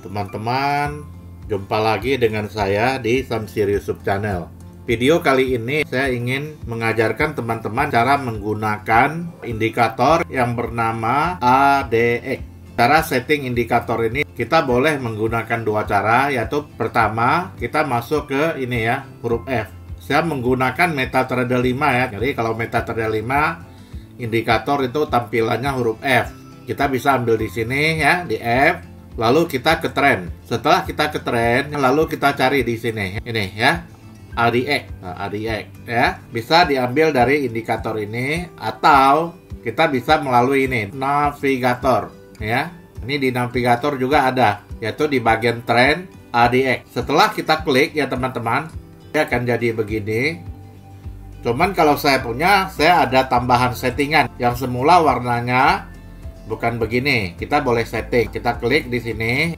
Teman-teman, jumpa lagi dengan saya di Samsir YouTube Channel. Video kali ini saya ingin mengajarkan teman-teman cara menggunakan indikator yang bernama ADX. Cara setting indikator ini kita boleh menggunakan dua cara, yaitu pertama kita masuk ke ini ya, huruf F. Saya menggunakan MetaTrader 5 ya. Jadi kalau MetaTrader 5 indikator itu tampilannya huruf F. Kita bisa ambil di sini ya, di F. Lalu kita ke trend. Setelah kita ke trend, lalu kita cari di sini. Ini ya, ADX. Nah, ADX ya. Bisa diambil dari indikator ini atau kita bisa melalui ini, navigator ya. Ini di navigator juga ada, yaitu di bagian trend ADX. Setelah kita klik ya teman-teman, dia akan jadi begini. Cuman kalau saya punya, saya ada tambahan settingan yang semula warnanya bukan begini. Kita boleh setting. Kita klik di sini,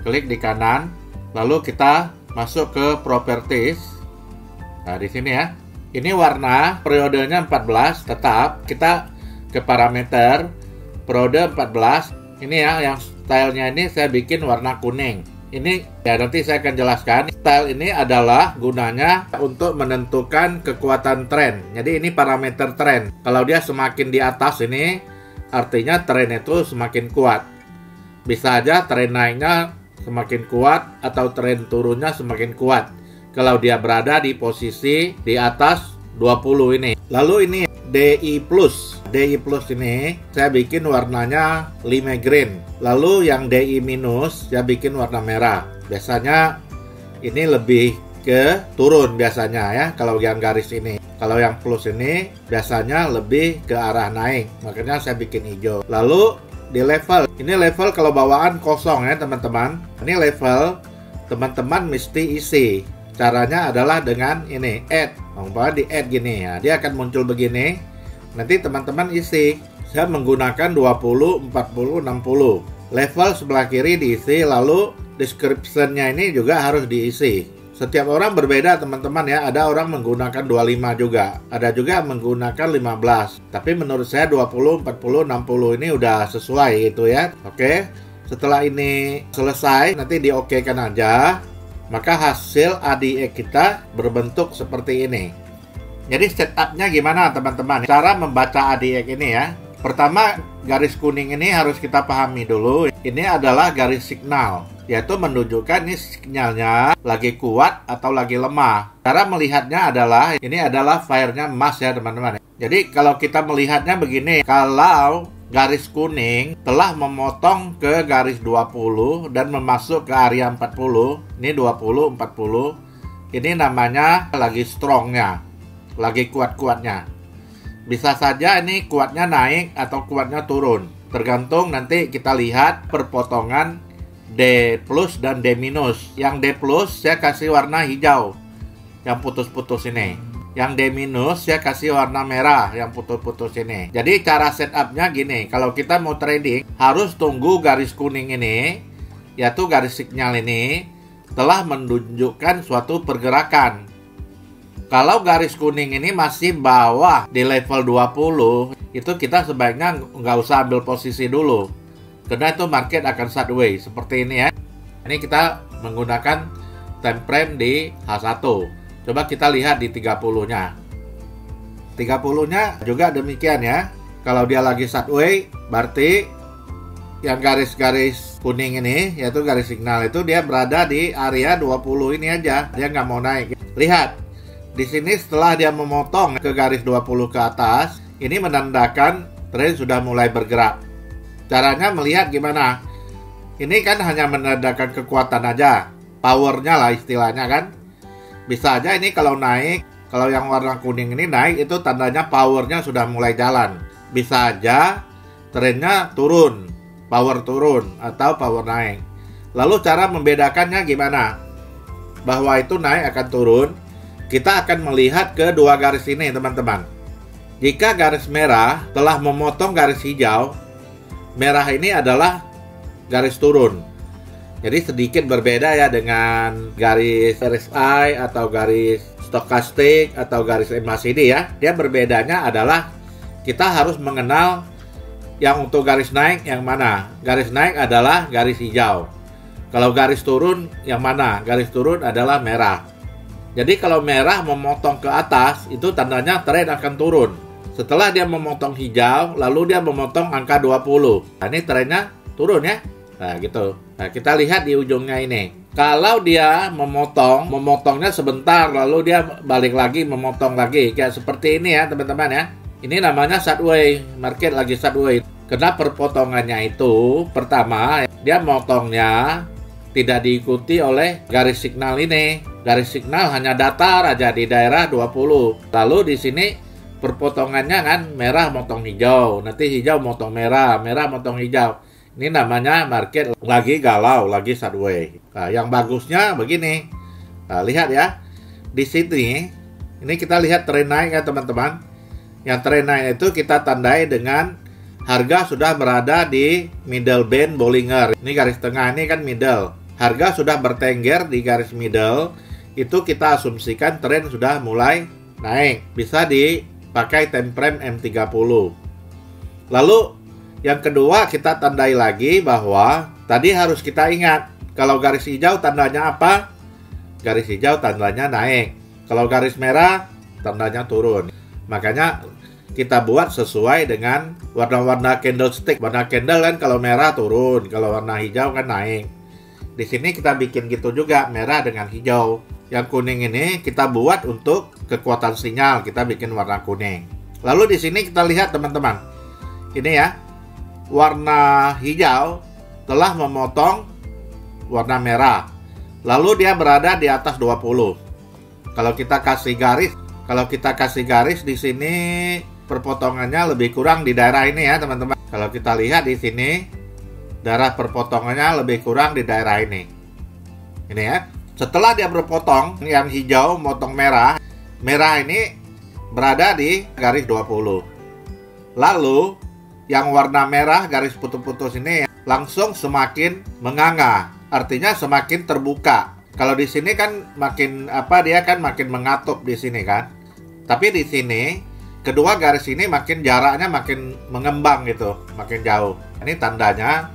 klik di kanan, lalu kita masuk ke properties. Nah, di sini ya. Ini warna periodenya 14, tetap kita ke parameter periode 14. Ini ya, yang stylenya ini saya bikin warna kuning. Ini ya, nanti saya akan jelaskan. Style ini adalah gunanya untuk menentukan kekuatan tren. Jadi ini parameter tren. Kalau dia semakin di atas ini, artinya tren itu semakin kuat. Bisa aja tren naiknya semakin kuat atau tren turunnya semakin kuat kalau dia berada di posisi di atas 20 ini. Lalu ini DI plus. DI plus ini saya bikin warnanya lime green. Lalu yang DI minus saya bikin warna merah. Biasanya ini lebih ke turun biasanya ya, kalau yang garis ini. Kalau yang plus ini biasanya lebih ke arah naik, makanya saya bikin hijau. Lalu di level, ini level kalau bawaan kosong ya teman-teman. Ini level teman-teman mesti isi. Caranya adalah dengan ini, add. Umpamanya di add gini ya, dia akan muncul begini. Nanti teman-teman isi. Saya menggunakan 20, 40, 60. Level sebelah kiri diisi, lalu description-nya ini juga harus diisi. Setiap orang berbeda teman-teman ya. Ada orang menggunakan 25 juga. Ada juga menggunakan 15. Tapi menurut saya 20, 40, 60 ini udah sesuai gitu ya. Oke. Setelah ini selesai, nanti di-oke-kan aja. Maka hasil ADX kita berbentuk seperti ini. Jadi setupnya gimana teman-teman? Cara membaca ADX ini ya. Pertama, garis kuning ini harus kita pahami dulu. Ini adalah garis signal, yaitu menunjukkan ini sinyalnya lagi kuat atau lagi lemah. Cara melihatnya adalah, ini adalah fire-nya emas ya teman-teman. Jadi kalau kita melihatnya begini, kalau garis kuning telah memotong ke garis 20 dan memasuk ke area 40, ini 20, 40, ini namanya lagi strongnya, lagi kuat-kuatnya. Bisa saja ini kuatnya naik atau kuatnya turun, tergantung nanti kita lihat perpotongan D plus dan D minus. Yang D plus saya kasih warna hijau yang putus-putus ini. Yang D minus saya kasih warna merah yang putus-putus ini. Jadi cara setupnya gini, kalau kita mau trading harus tunggu garis kuning ini, yaitu garis sinyal ini telah menunjukkan suatu pergerakan. Kalau garis kuning ini masih bawah di level 20, itu kita sebaiknya nggak usah ambil posisi dulu. Karena itu market akan sideways seperti ini ya. Ini kita menggunakan time frame di H1. Coba kita lihat di 30-nya. 30-nya juga demikian ya. Kalau dia lagi sideways, berarti yang garis-garis kuning ini, yaitu garis signal itu dia berada di area 20 ini aja. Dia nggak mau naik. Lihat. Di sini setelah dia memotong ke garis 20 ke atas, ini menandakan tren sudah mulai bergerak. Caranya melihat gimana? Ini kan hanya menandakan kekuatan aja, powernya lah istilahnya kan. Bisa aja ini kalau naik, kalau yang warna kuning ini naik, itu tandanya powernya sudah mulai jalan. Bisa aja trennya turun, power turun atau power naik. Lalu cara membedakannya gimana? Bahwa itu naik akan turun. Kita akan melihat ke dua garis ini teman-teman. Jika garis merah telah memotong garis hijau, merah ini adalah garis turun. Jadi sedikit berbeda ya dengan garis RSI atau garis stokastik atau garis MACD ya. Dia berbedanya adalah kita harus mengenal yang untuk garis naik yang mana. Garis naik adalah garis hijau. Kalau garis turun yang mana? Garis turun adalah merah. Jadi kalau merah memotong ke atas, itu tandanya tren akan turun. Setelah dia memotong hijau, lalu dia memotong angka 20. Nah, ini trennya turun ya. Nah, gitu. Nah, kita lihat di ujungnya ini. Kalau dia memotongnya sebentar, lalu dia balik lagi, memotong lagi. Kayak seperti ini ya, teman-teman ya. Ini namanya sideways, market lagi sideways. Karena perpotongannya itu, pertama, dia motongnya tidak diikuti oleh garis signal ini. Garis signal hanya datar aja di daerah 20. Lalu di sini perpotongannya kan merah motong hijau, nanti hijau motong merah, merah motong hijau. Ini namanya market lagi galau, lagi sideways. Nah, yang bagusnya begini. Nah, lihat ya. Di sini, ini kita lihat tren naik ya teman-teman. Yang tren naik itu kita tandai dengan harga sudah berada di middle band Bollinger. Ini garis tengah, ini kan middle. Harga sudah bertengger di garis middle. Itu kita asumsikan tren sudah mulai naik. Bisa dipakai time frame M30. Lalu yang kedua kita tandai lagi bahwa tadi harus kita ingat, kalau garis hijau tandanya apa? Garis hijau tandanya naik. Kalau garis merah tandanya turun. Makanya kita buat sesuai dengan warna-warna candlestick. Warna candle kan kalau merah turun, kalau warna hijau kan naik. Di sini kita bikin gitu juga, merah dengan hijau. Yang kuning ini kita buat untuk kekuatan sinyal, kita bikin warna kuning. Lalu di sini kita lihat teman-teman. Ini ya. Warna hijau telah memotong warna merah. Lalu dia berada di atas 20. Kalau kita kasih garis di sini perpotongannya lebih kurang di daerah ini ya, teman-teman. Kalau kita lihat di sini daerah perpotongannya lebih kurang di daerah ini. Ini ya. Setelah dia berpotong, yang hijau motong merah. Merah ini berada di garis 20. Lalu yang warna merah garis putus-putus ini langsung semakin menganga, artinya semakin terbuka. Kalau di sini kan makin dia kan makin mengatup di sini kan. Tapi di sini kedua garis ini makin jaraknya makin mengembang gitu, makin jauh. Ini tandanya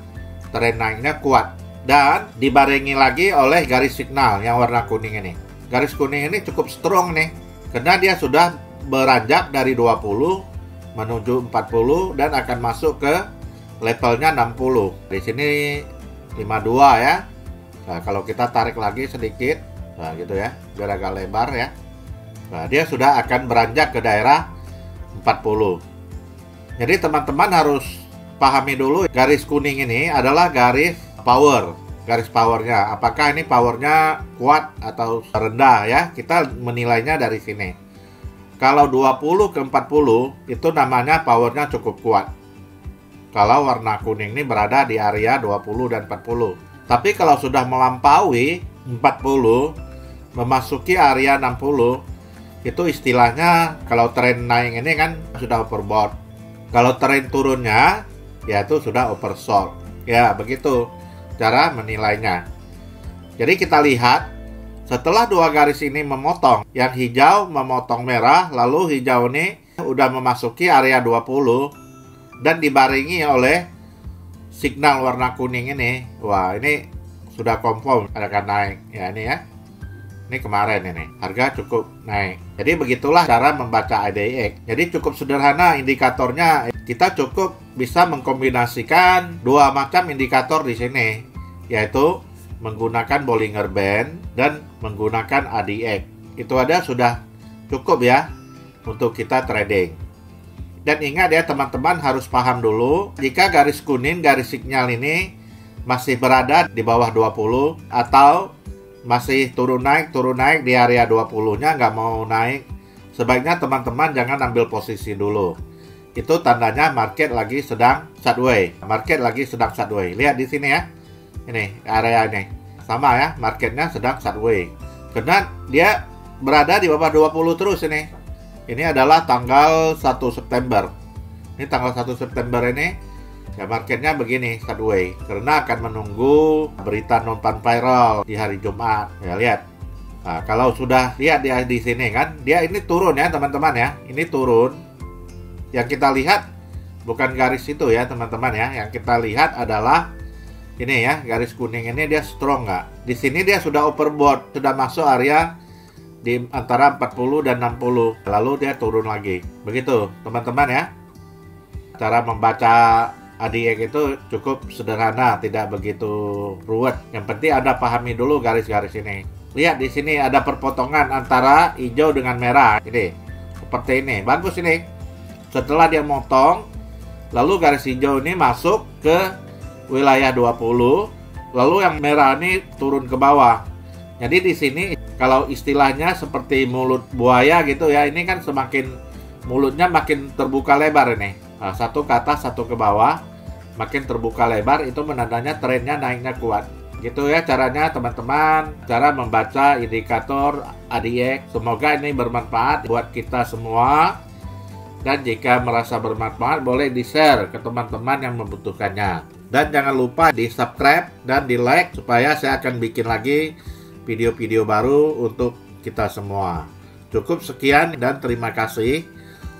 tren naiknya kuat dan dibarengi lagi oleh garis signal yang warna kuning ini. Garis kuning ini cukup strong nih karena dia sudah beranjak dari 20 menuju 40 dan akan masuk ke levelnya 60. Di sini 52 ya. Nah, kalau kita tarik lagi sedikit, nah gitu ya, biar agak lebar ya. Nah, dia sudah akan beranjak ke daerah 40. Jadi teman-teman harus pahami dulu garis kuning ini adalah garis power. Garis powernya, apakah ini powernya kuat atau rendah ya? Kita menilainya dari sini. Kalau 20 ke 40 itu namanya powernya cukup kuat. Kalau warna kuning ini berada di area 20 dan 40. Tapi kalau sudah melampaui 40, memasuki area 60, itu istilahnya kalau tren naik ini kan sudah overbought. Kalau tren turunnya, ya itu sudah oversold. Ya, begitu cara menilainya. Jadi kita lihat, setelah dua garis ini memotong, yang hijau memotong merah, lalu hijau ini udah memasuki area 20 dan dibarengi oleh signal warna kuning ini. Wah, ini sudah confirm akan naik. Ya, ini ya. Ini kemarin ini. Harga cukup naik. Jadi begitulah cara membaca ADX. Jadi cukup sederhana indikatornya. Kita cukup bisa mengkombinasikan dua macam indikator di sini, yaitu menggunakan Bollinger Band dan menggunakan ADX. Itu ada sudah cukup ya untuk kita trading. Dan ingat ya teman-teman harus paham dulu, jika garis kuning, garis sinyal ini masih berada di bawah 20 atau masih turun naik di area 20-nya, nggak mau naik, sebaiknya teman-teman jangan ambil posisi dulu. Itu tandanya market lagi sedang sideways. Market lagi sedang sideways. Lihat di sini ya. Ini area ini sama ya, marketnya sedang sideways karena dia berada di bawah 20 terus ini. Ini adalah tanggal 1 September. Ini tanggal 1 September ini ya, marketnya begini sideways karena akan menunggu berita non farm payroll di hari Jumat. Ya lihat. Nah, kalau sudah lihat dia di sini kan, dia ini turun ya teman-teman ya. Ini turun. Yang kita lihat bukan garis itu ya teman-teman ya. Yang kita lihat adalah Ini ya, garis kuning ini dia strong nggak? Di sini dia sudah overbought, sudah masuk area di antara 40 dan 60. Lalu dia turun lagi. Begitu, teman-teman ya. Cara membaca ADX itu cukup sederhana, tidak begitu ruwet. Yang penting Anda pahami dulu garis-garis ini. Lihat di sini ada perpotongan antara hijau dengan merah. Ini, seperti ini. Bagus ini. Setelah dia motong, lalu garis hijau ini masuk ke wilayah 20, lalu yang merah ini turun ke bawah. Jadi di sini kalau istilahnya seperti mulut buaya gitu ya, ini kan semakin mulutnya makin terbuka lebar ini. Nah, satu ke atas, satu ke bawah, makin terbuka lebar, itu menandanya trennya naiknya kuat. Gitu ya caranya teman-teman, cara membaca indikator ADX. Semoga ini bermanfaat buat kita semua. Dan jika merasa bermanfaat, boleh di-share ke teman-teman yang membutuhkannya. Dan jangan lupa di-subscribe dan di-like supaya saya akan bikin lagi video-video baru untuk kita semua. Cukup sekian dan terima kasih.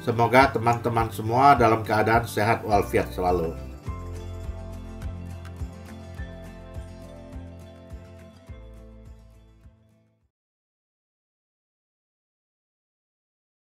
Semoga teman-teman semua dalam keadaan sehat walafiat selalu.